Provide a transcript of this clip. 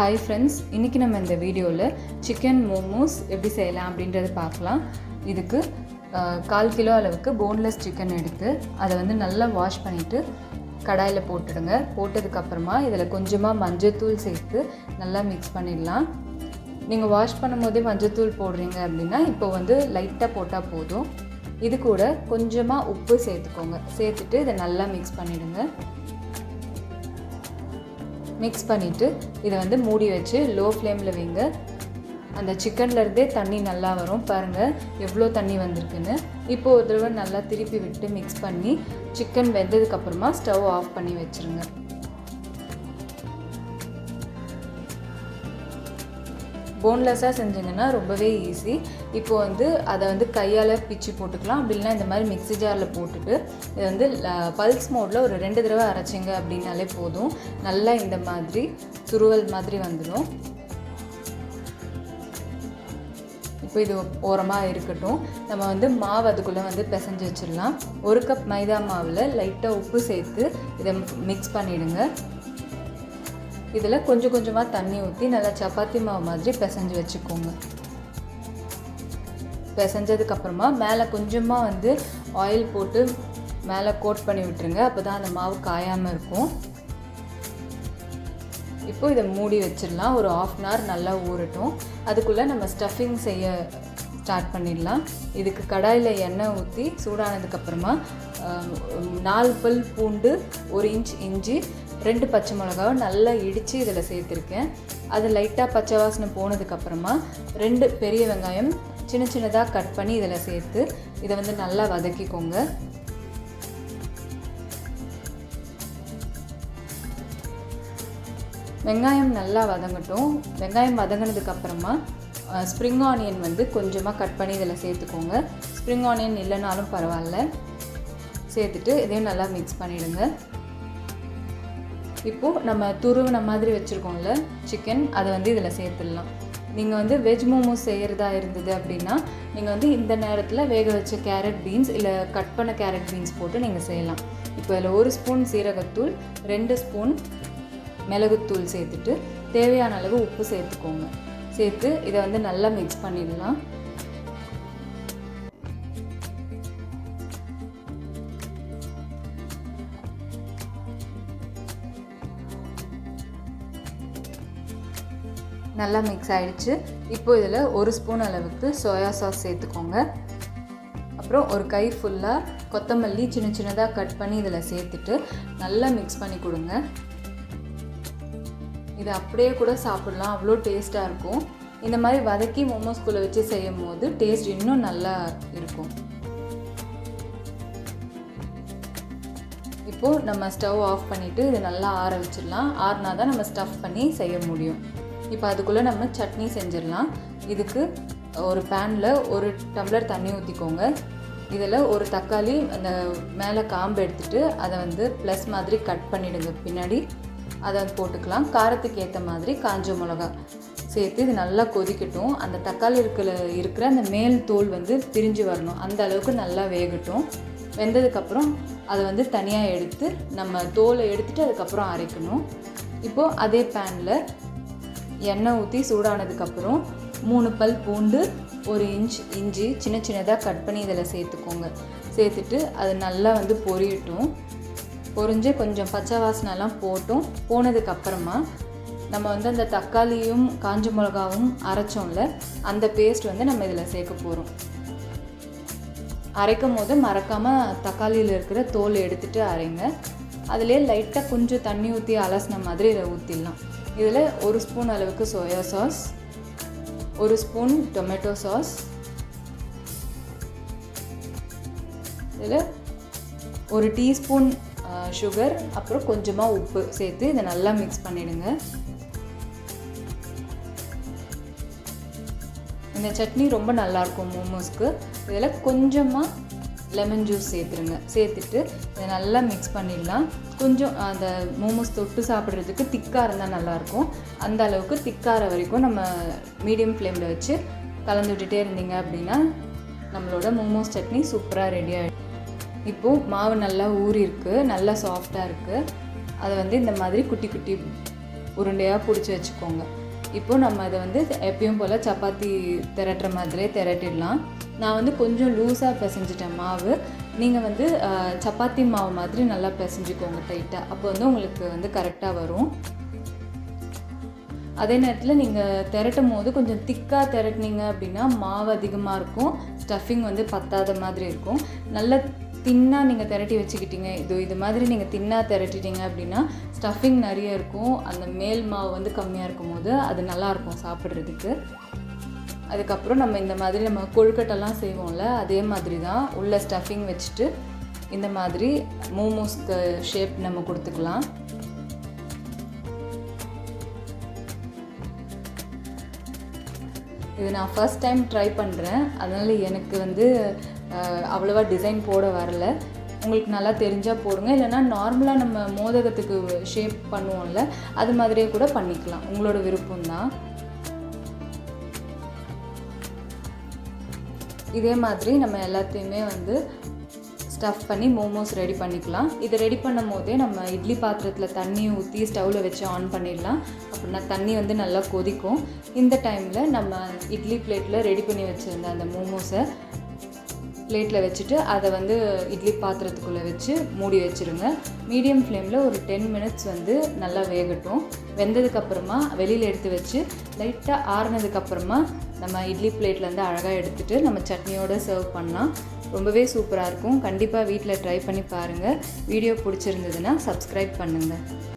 Hi friends, இன்றைக்கி நம்ம இந்த வீடியோவில் சிக்கன் மோமோஸ் எப்படி செய்யலாம் அப்படின்றத பார்க்கலாம். இதுக்கு 1/4 கிலோ அளவுக்கு போன்லெஸ் சிக்கன் எடுத்து அதை வந்து நல்லா வாஷ் பண்ணிவிட்டு கடாயில் போட்டுடுங்க. போட்டதுக்கப்புறமா இதில் கொஞ்சமாக மஞ்சள்தூள் சேர்த்து நல்லா மிக்ஸ் பண்ணிடலாம். நீங்கள் வாஷ் பண்ணும் போதே மஞ்சள்தூள் போடுறீங்க அப்படின்னா இப்போ வந்து லைட்டாக போட்டால் போதும். இது கூட கொஞ்சமாக உப்பு சேர்த்துக்கோங்க. சேர்த்துட்டு இதை நல்லா மிக்ஸ் பண்ணிவிடுங்க. மிக்ஸ் பண்ணிவிட்டு இதை வந்து மூடி வச்சு லோ ஃப்ளேமில் வைங்க. அந்த சிக்கன்லேருந்தே தண்ணி நல்லா வரும். பாருங்கள் எவ்வளோ தண்ணி வந்திருக்குன்னு. இப்போது ஒரு தடவை நல்லா திருப்பி விட்டு மிக்ஸ் பண்ணி சிக்கன் வெந்ததுக்கப்புறமா ஸ்டவ் ஆஃப் பண்ணி வச்சுருங்க. போன்லெஸ்ஸாக செஞ்சிங்கன்னா ரொம்பவே ஈஸி. இப்போது வந்து அதை வந்து கையால் பிச்சு போட்டுக்கலாம். அப்படி இல்லைனா இந்த மாதிரி மிக்ஸி ஜாரில் போட்டுட்டு இதை வந்து பல்ஸ் மோடில் ஒரு 2 தடவை அரைச்சிங்க அப்படின்னாலே போதும். நல்லா இந்த மாதிரி துருவல் மாதிரி வந்துடும். இப்போ இது ஓரமாக இருக்கட்டும். நம்ம வந்து மாவு அதுக்குள்ளே வந்து பிசைஞ்சு வச்சிடலாம். 1 கப் மைதா மாவில் லைட்டாக உப்பு சேர்த்து இதை மிக்ஸ் பண்ணிவிடுங்க. இதில் கொஞ்சம் கொஞ்சமாக தண்ணி ஊற்றி நல்லா சப்பாத்தி மாவு மாதிரி பிசைஞ்சு வச்சுக்கோங்க. பிசைஞ்சதுக்கப்புறமா மேலே கொஞ்சமாக வந்து ஆயில் போட்டு மேலே கோட் பண்ணி விட்டுருங்க. அப்போ தான் அந்த மாவு காயாமல் இருக்கும். இப்போது இதை மூடி வச்சிடலாம். ஒரு 1/2 hour நல்லா ஊறட்டும். அதுக்குள்ளே நம்ம ஸ்டஃபிங் செய்ய ஸ்டார்ட் பண்ணிடலாம். இதுக்கு கடாயில் எண்ணெய் ஊற்றி சூடானதுக்கப்புறமா 4 பல் பூண்டு, 1 இன்ச் இஞ்சி, 2 பச்சை மிளகாவை நல்லா இடித்து இதில் சேர்த்துருக்கேன். அது லைட்டாக பச்சை வாசனை போனதுக்கப்புறமா 2 பெரிய வெங்காயம் சின்ன சின்னதாக கட் பண்ணி இதில் சேர்த்து இதை வந்து நல்லா வதக்கிக்கோங்க. வெங்காயம் நல்லா வதங்கட்டும். வெங்காயம் வதங்கினதுக்கப்புறமா ஸ்ப்ரிங் ஆனியன் வந்து கொஞ்சமாக கட் பண்ணி இதில் சேர்த்துக்கோங்க. ஸ்ப்ரிங் ஆனியன் இல்லைனாலும் பரவாயில்ல. சேர்த்துட்டு இதையும் நல்லா மிக்ஸ் பண்ணிவிடுங்க. இப்போது நம்ம துருவின மாதிரி வச்சுருக்கோம்ல சிக்கன், அதை வந்து இதில் சேர்த்துடலாம். நீங்கள் வந்து வெஜ் மோமோஸ் செய்கிறதா இருந்தது அப்படின்னா நீங்கள் வந்து இந்த நேரத்தில் வேக வச்ச கேரட் பீன்ஸ் இல்லை கட் பண்ண கேரட் பீன்ஸ் போட்டு நீங்கள் செய்யலாம். இப்போ இதில் 1 ஸ்பூன் சீரகத்தூள், 2 ஸ்பூன் மிளகுத்தூள் சேர்த்துட்டு தேவையான அளவு உப்பு சேர்த்துக்கோங்க. சேர்த்து இதை வந்து நல்லா மிக்ஸ் பண்ணிடலாம். நல்லா மிக்ஸ் ஆகிடுச்சு. இப்போ இதில் 1 ஸ்பூன் அளவுக்கு சோயா சாஸ் சேர்த்துக்கோங்க. அப்புறம் ஒரு கை ஃபுல்லாக கொத்தமல்லி சின்ன சின்னதாக கட் பண்ணி இதில் சேர்த்துட்டு நல்லா மிக்ஸ் பண்ணி கொடுங்க. இதை அப்படியே கூட சாப்பிட்லாம், அவ்வளோ டேஸ்ட்டாக இருக்கும். இந்த மாதிரி வதக்கி மோமோஸ்குள்ளே வச்சு செய்யும் போது டேஸ்ட் இன்னும் நல்லா இருக்கும். இப்போது நம்ம ஸ்டவ் ஆஃப் பண்ணிவிட்டு இதை நல்லா ஆற வச்சிடலாம். ஆறினா தான் நம்ம ஸ்டஃப் பண்ணி செய்ய முடியும். இப்போ அதுக்குள்ளே நம்ம சட்னி செஞ்சிடலாம். இதுக்கு ஒரு பேனில் 1 டம்ளர் தண்ணி ஊற்றிக்கோங்க. இதில் ஒரு தக்காளி அந்த மேலே காம்பு எடுத்துகிட்டு அதை வந்து ப்ளஸ் மாதிரி கட் பண்ணிவிடுங்க. பின்னாடி அதை போட்டுக்கலாம். காரத்துக்கு ஏற்ற மாதிரி காஞ்ச மிளகா சேர்த்து இது நல்லா கொதிக்கட்டும். அந்த தக்காளி இருக்கிற அந்த மேல் தோல் வந்து பிரிஞ்சு வரணும். அந்த அளவுக்கு நல்லா வேகட்டும். வெந்ததுக்கப்புறம் அதை வந்து தனியாக எடுத்து நம்ம தோலை எடுத்துகிட்டு அதுக்கப்புறம் அரைக்கணும். இப்போது அதே பேனில் எண்ணெய் ஊற்றி சூடானதுக்கப்புறம் 3 பல் பூண்டு, 1 இன்ச் இஞ்சி சின்ன சின்னதாக கட் பண்ணி இதில் சேர்த்துக்கோங்க. சேர்த்துட்டு அது நல்லா வந்து பொரியட்டும். பொரிஞ்சு கொஞ்சம் பச்சை வாசனைலாம் போனதுக்கப்புறமா நம்ம வந்து அந்த தக்காளியும் காஞ்ச மிளகாவும் அரைச்சோம்ல, அந்த பேஸ்ட் வந்து நம்ம இதில் சேர்க்க போகிறோம். அரைக்கும் போது மறக்காமல் தக்காளியில் இருக்கிற தோல் எடுத்துகிட்டு அரைங்க. அதிலே லைட்டாக கொஞ்சம் தண்ணி ஊற்றி அலசின மாதிரி இதை ஊற்றிடலாம். இதில் 1 ஸ்பூன் அளவுக்கு soya sauce, 1 spoon tomato sauce, இதில் 1 டீஸ்பூன் சுகர், அப்புறம் கொஞ்சமாக உப்பு சேர்த்து இதை நல்லா மிக்ஸ் பண்ணிவிடுங்க. இந்த சட்னி ரொம்ப நல்லாயிருக்கும் மோமோஸ்க்கு. இதில் கொஞ்சமாக லெமன் ஜூஸ் சேர்த்துருங்க. சேர்த்துட்டு இதை நல்லா மிக்ஸ் பண்ணிடலாம். கொஞ்சம் அந்த மோமோஸ் தொட்டு சாப்பிட்றதுக்கு திக்காக இருந்தால் நல்லாயிருக்கும். அந்த அளவுக்கு திக்கார வரைக்கும் நம்ம மீடியம் ஃப்ளேமில் வச்சு கலந்து விட்டுட்டே இருந்தீங்க அப்படின்னா நம்மளோட மோமோஸ் சட்னி சூப்பராக ரெடி ஆகிடும். இப்போது மாவு நல்லா ஊறி இருக்குது, நல்லா சாஃப்டாக இருக்குது. அதை வந்து இந்த மாதிரி குட்டி குட்டி உருண்டையாக பிடிச்சி வச்சுக்கோங்க. இப்போது நம்ம அதை வந்து எப்பயும் போல் சப்பாத்தி திரட்டுற மாதிரியே திரட்டிடலாம். நான் வந்து கொஞ்சம் லூஸாக பிசைஞ்சிட்டேன் மாவு. நீங்கள் வந்து சப்பாத்தி மாவு மாதிரி நல்லா பிசைஞ்சிக்கோங்க டைட்டாக. அப்போ வந்து உங்களுக்கு வந்து கரெக்டாக வரும். அதே நேரத்தில் நீங்கள் திரட்டும் போது கொஞ்சம் திக்காக திரட்டினீங்க அப்படின்னா மாவு அதிகமாக இருக்கும், ஸ்டஃபிங் வந்து பத்தாத மாதிரி இருக்கும். நல்ல தின்னாக நீங்கள் திரட்டி வச்சுக்கிட்டீங்க, இது மாதிரி நீங்கள் தின்னாக திரட்டிட்டீங்க அப்படின்னா ஸ்டஃபிங் நிறைய இருக்கும், அந்த மேல் மாவு வந்து கம்மியாக இருக்கும் போது அது நல்லாயிருக்கும் சாப்பிட்றதுக்கு. அதுக்கப்புறம் நம்ம இந்த மாதிரி நம்ம கொழுக்கட்டெல்லாம் செய்வோம்ல, அதே மாதிரி தான் உள்ள ஸ்டஃபிங் வச்சுட்டு இந்த மாதிரி மோமோஸ்க்கு ஷேப் நம்ம கொடுத்துக்கலாம். இது நான் ஃபர்ஸ்ட் டைம் ட்ரை பண்ணுறேன், அதனால் எனக்கு வந்து அவ்வளோவா டிசைன் போட வரல. உங்களுக்கு நல்லா தெரிஞ்சால் போடுங்க, இல்லைனா நார்மலாக நம்ம மோதகத்துக்கு ஷேப் பண்ணுவோம்ல அது மாதிரியே கூட பண்ணிக்கலாம், உங்களோட விருப்பம்தான். இதே மாதிரி நம்ம எல்லாத்தையுமே வந்து ஸ்டஃப் பண்ணி மோமோஸ் ரெடி பண்ணிக்கலாம். இதை ரெடி பண்ணும் போதே நம்ம இட்லி பாத்திரத்தில் தண்ணி ஊற்றி ஸ்டவ்வில் வச்சு ஆன் பண்ணிடலாம். அப்படின்னா தண்ணி வந்து நல்லா கொதிக்கும். இந்த டைமில் நம்ம இட்லி பிளேட்டில் ரெடி பண்ணி வச்சுருந்த அந்த மோமோஸை பிளேட்டில் வச்சுட்டு அதை வந்து இட்லி பாத்திரத்துக்குள்ளே வச்சு மூடி வச்சுருங்க. மீடியம் ஃப்ளேமில் ஒரு 10 மினிட்ஸ் வந்து நல்லா வேகட்டும். வெந்ததுக்கப்புறமா வெளியில் எடுத்து வச்சு லைட்டாக ஆறுனதுக்கப்புறமா நம்ம இட்லி பிளேட்லேருந்து அழகாக எடுத்துகிட்டு நம்ம சட்னியோடு சர்வ் பண்ணால் ரொம்பவே சூப்பராக இருக்கும். கண்டிப்பாக வீட்டில் ட்ரை பண்ணி பாருங்கள். வீடியோ பிடிச்சிருந்ததுன்னா சப்ஸ்கிரைப் பண்ணுங்கள்.